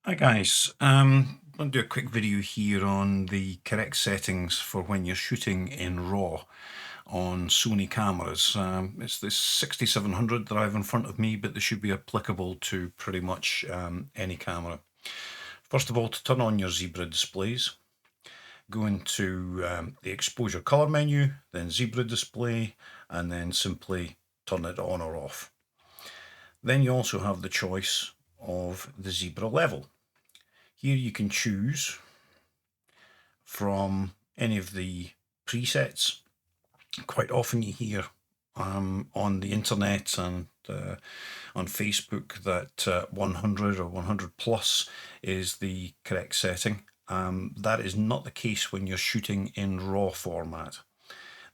Hi guys, I'm going to do a quick video here on the correct settings for when you're shooting in RAW on Sony cameras. It's this 6700 that I have in front of me, but this should be applicable to pretty much any camera. First of all, to turn on your Zebra displays, go into the exposure color menu, then Zebra display, and then simply turn it on or off. Then you also have the choice of the Zebra level. Here you can choose from any of the presets. Quite often you hear on the internet and on Facebook that 100 or 100 plus is the correct setting. That is not the case when you're shooting in RAW format.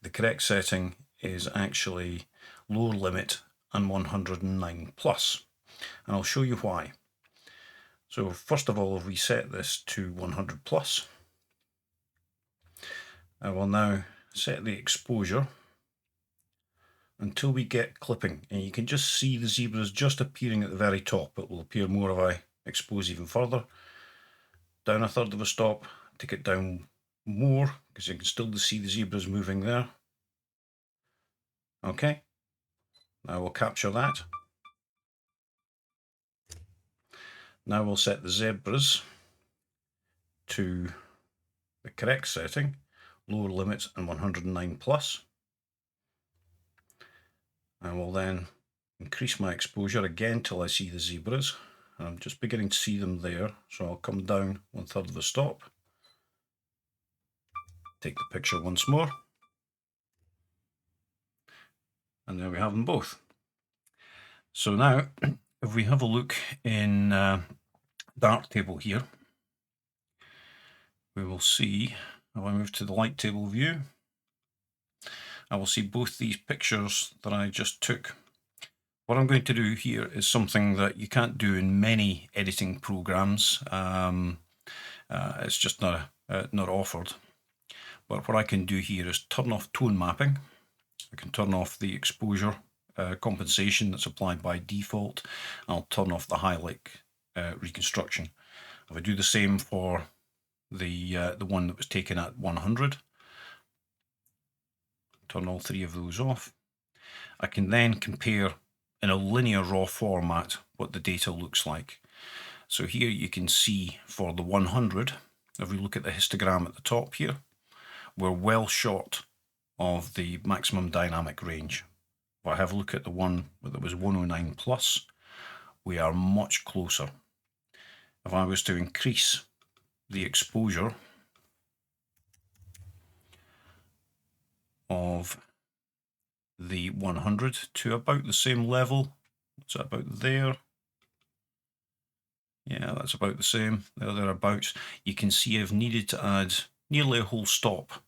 The correct setting is actually lower limit and 109 plus, and I'll show you why. So first of all, if we set this to 100 plus, I will now set the exposure until we get clipping, and you can just see the zebras just appearing at the very top. It will appear more if I expose even further. Down a third of a stop, take it down more, because you can still see the zebras moving there. Okay, now we'll capture that. Now we'll set the zebras to the correct setting, lower limit and 109 plus. I will then increase my exposure again till I see the zebras. I'm just beginning to see them there, so I'll come down 1/3 of a stop, take the picture once more, and there we have them both. So now, if we have a look in Darktable here, we will see, if I move to the light table view, I will see both these pictures that I just took. What I'm going to do here is something that you can't do in many editing programs. It's just not offered. But what I can do here is turn off tone mapping. I can turn off the exposure compensation that's applied by default. I'll turn off the highlight reconstruction. If I do the same for the one that was taken at 100, turn all three of those off, I can then compare in a linear RAW format what the data looks like. So here you can see for the 100, if we look at the histogram at the top here, we're well short of the maximum dynamic range. If I have a look at the one that was 109 plus, we are much closer. If I was to increase the exposure of the 100 to about the same level, so about there, yeah, that's about the same, thereabouts, you can see I've needed to add nearly a whole stop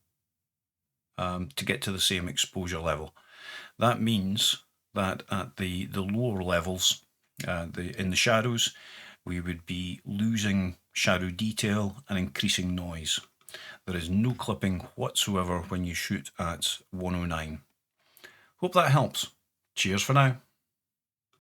to get to the same exposure level. That means that at the lower levels, in the shadows, we would be losing shadow detail and increasing noise. There is no clipping whatsoever when you shoot at 109. Hope that helps. Cheers for now.